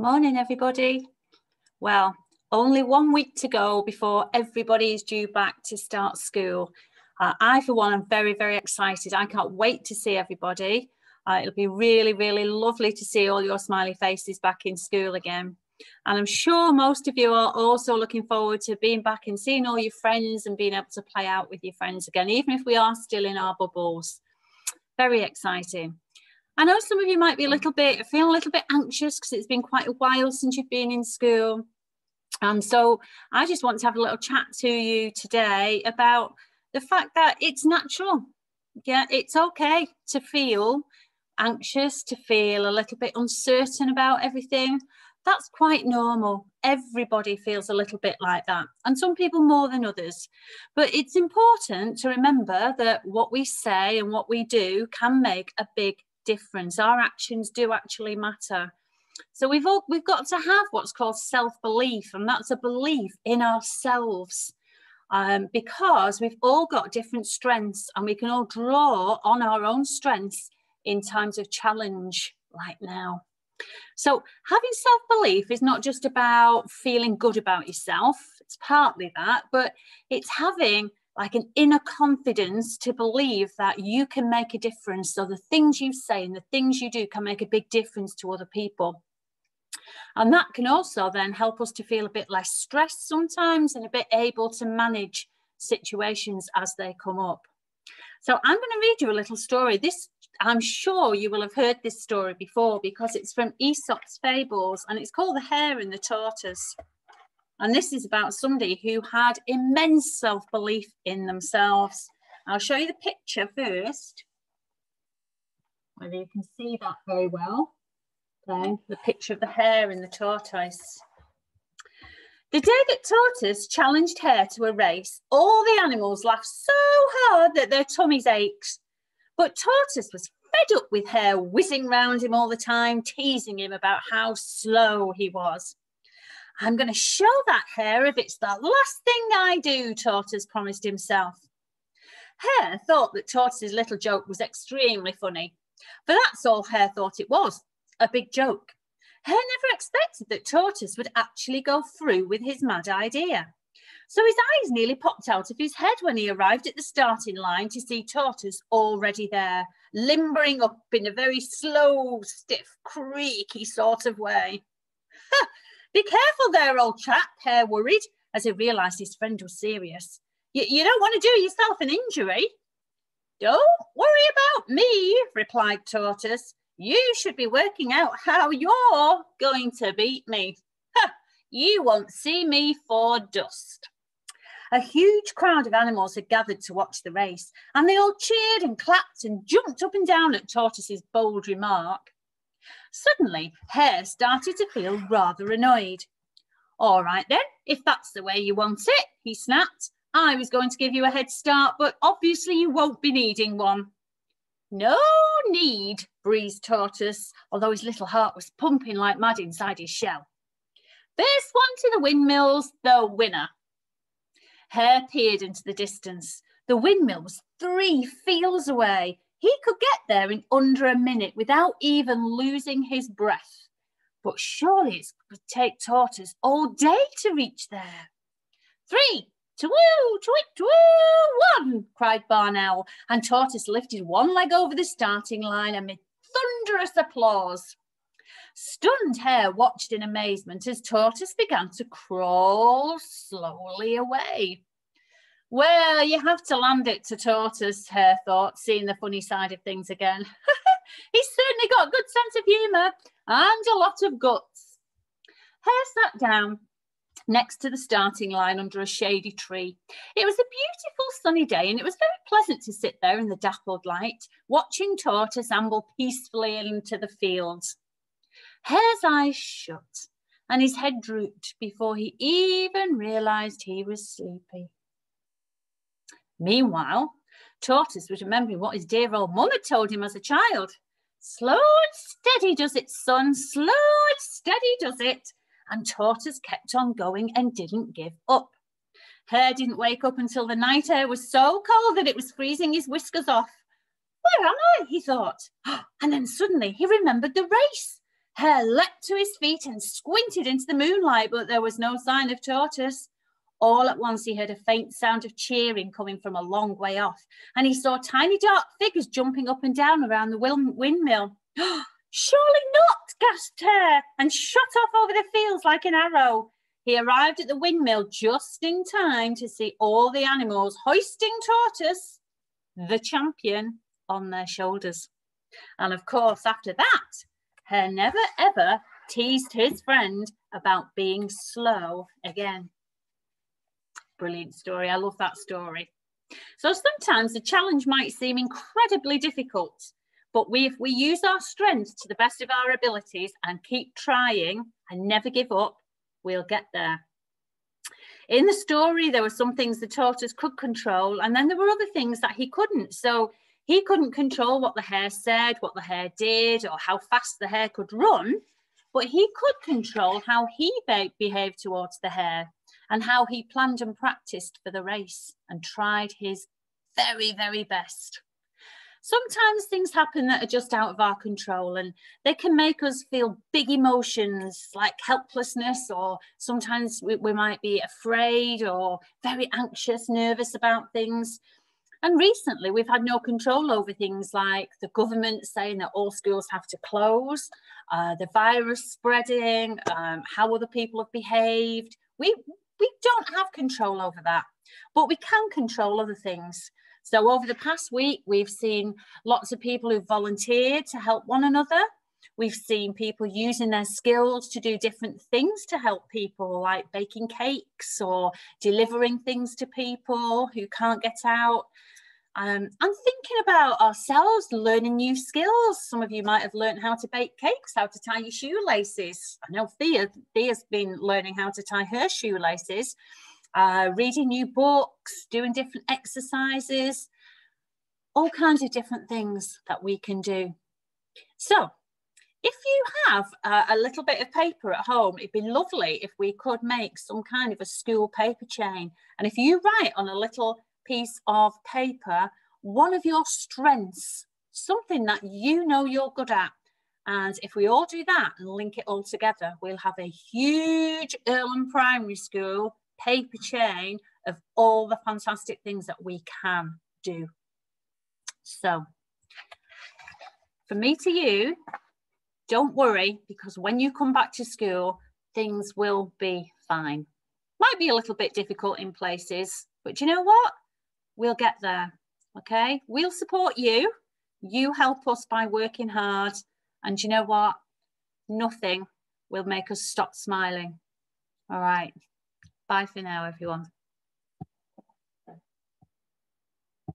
Morning, everybody. Well, only 1 week to go before everybody is due back to start school. I, for one, am very, very excited. I can't wait to see everybody. It'll be really, really lovely to see all your smiley faces back in school again. And I'm sure most of you are also looking forward to being back and seeing all your friends and being able to play out with your friends again, even if we are still in our bubbles. Very exciting. I know some of you might be feeling a little bit anxious because it's been quite a while since you've been in school. And so I just want to have a little chat to you today about the fact that it's natural. Yeah, it's okay to feel anxious, to feel a little bit uncertain about everything. That's quite normal. Everybody feels a little bit like that, and some people more than others. But it's important to remember that what we say and what we do can make a big difference. Our actions do actually matter. So we've got to have what's called self-belief, and that's a belief in ourselves, because we've all got different strengths and we can all draw on our own strengths in times of challenge like now. So having self-belief is not just about feeling good about yourself. It's partly that, but it's having like an inner confidence to believe that you can make a difference. So the things you say and the things you do can make a big difference to other people. And that can also then help us to feel a bit less stressed sometimes and a bit able to manage situations as they come up. So I'm going to read you a little story. I'm sure you will have heard this story before because it's from Aesop's Fables, and it's called The Hare and the Tortoise. And this is about somebody who had immense self-belief in themselves. I'll show you the picture first, whether you can see that very well. Okay, the picture of the hare and the tortoise. The day that Tortoise challenged Hare to a race, all the animals laughed so hard that their tummies ached. But Tortoise was fed up with Hare whizzing round him all the time, teasing him about how slow he was. I'm going to show that Hare if it's the last thing I do, Tortoise promised himself. Hare thought that Tortoise's little joke was extremely funny, for that's all Hare thought it was, a big joke. Hare never expected that Tortoise would actually go through with his mad idea. So his eyes nearly popped out of his head when he arrived at the starting line to see Tortoise already there, limbering up in a very slow, stiff, creaky sort of way. Be careful there, old chap, Hare worried, as he realised his friend was serious. You don't want to do yourself an injury. Don't worry about me, replied Tortoise. You should be working out how you're going to beat me. You won't see me for dust. A huge crowd of animals had gathered to watch the race, and they all cheered and clapped and jumped up and down at Tortoise's bold remark. Suddenly, Hare started to feel rather annoyed. All right then, if that's the way you want it, he snapped. I was going to give you a head start, but obviously you won't be needing one. No need, breezed Tortoise, although his little heart was pumping like mad inside his shell. This one to the windmills, the winner. Hare peered into the distance. The windmill was 3 fields away. He could get there in under a minute without even losing his breath. But surely it would take Tortoise all day to reach there. 3, 2, 1, cried Barn Owl, and Tortoise lifted one leg over the starting line amid thunderous applause. Stunned Hare watched in amazement as Tortoise began to crawl slowly away. Well, you have to land it to Tortoise, Hare thought, seeing the funny side of things again. He's certainly got a good sense of humour and a lot of guts. Hare sat down next to the starting line under a shady tree. It was a beautiful sunny day, and it was very pleasant to sit there in the dappled light, watching Tortoise amble peacefully into the fields. Hare's eyes shut, and his head drooped before he even realised he was sleepy. Meanwhile, Tortoise was remembering what his dear old mum had told him as a child. Slow and steady does it, son, slow and steady does it. And Tortoise kept on going and didn't give up. Hare didn't wake up until the night air was so cold that it was freezing his whiskers off. Where am I? He thought. And then suddenly he remembered the race. Hare leapt to his feet and squinted into the moonlight, but there was no sign of Tortoise. All at once he heard a faint sound of cheering coming from a long way off, and he saw tiny dark figures jumping up and down around the windmill. Surely not, gasped Hare, and shot off over the fields like an arrow. He arrived at the windmill just in time to see all the animals hoisting Tortoise, the champion, on their shoulders. And of course, after that, Hare never ever teased his friend about being slow again. Brilliant story. I love that story. So sometimes the challenge might seem incredibly difficult, but if we use our strength to the best of our abilities and keep trying and never give up, we'll get there. In the story, there were some things the tortoise could control, and then there were other things that he couldn't. So he couldn't control what the hare said, what the hare did, or how fast the hare could run, but he could control how he behaved towards the hare and how he planned and practiced for the race and tried his very, very best. Sometimes things happen that are just out of our control, and they can make us feel big emotions like helplessness, or sometimes we might be afraid or very anxious, nervous about things. And recently we've had no control over things like the government saying that all schools have to close, the virus spreading, how other people have behaved. We don't have control over that, but we can control other things. So over the past week, we've seen lots of people who've volunteered to help one another. We've seen people using their skills to do different things to help people, like baking cakes or delivering things to people who can't get out. I'm thinking about ourselves learning new skills. Some of you might have learned how to bake cakes, how to tie your shoelaces. I know Thea's been learning how to tie her shoelaces. Reading new books, doing different exercises, all kinds of different things that we can do. So if you have a little bit of paper at home, it'd be lovely if we could make some kind of a school paper chain. And if you write on a little piece of paper one of your strengths, something that you know you're good at, and if we all do that and link it all together, we'll have a huge Earlham Primary School paper chain of all the fantastic things that we can do. So from me to you, don't worry, because when you come back to school, things will be fine. Might be a little bit difficult in places, but you know what? We'll get there, okay? We'll support you. You help us by working hard. And you know what? Nothing will make us stop smiling. All right. Bye for now, everyone.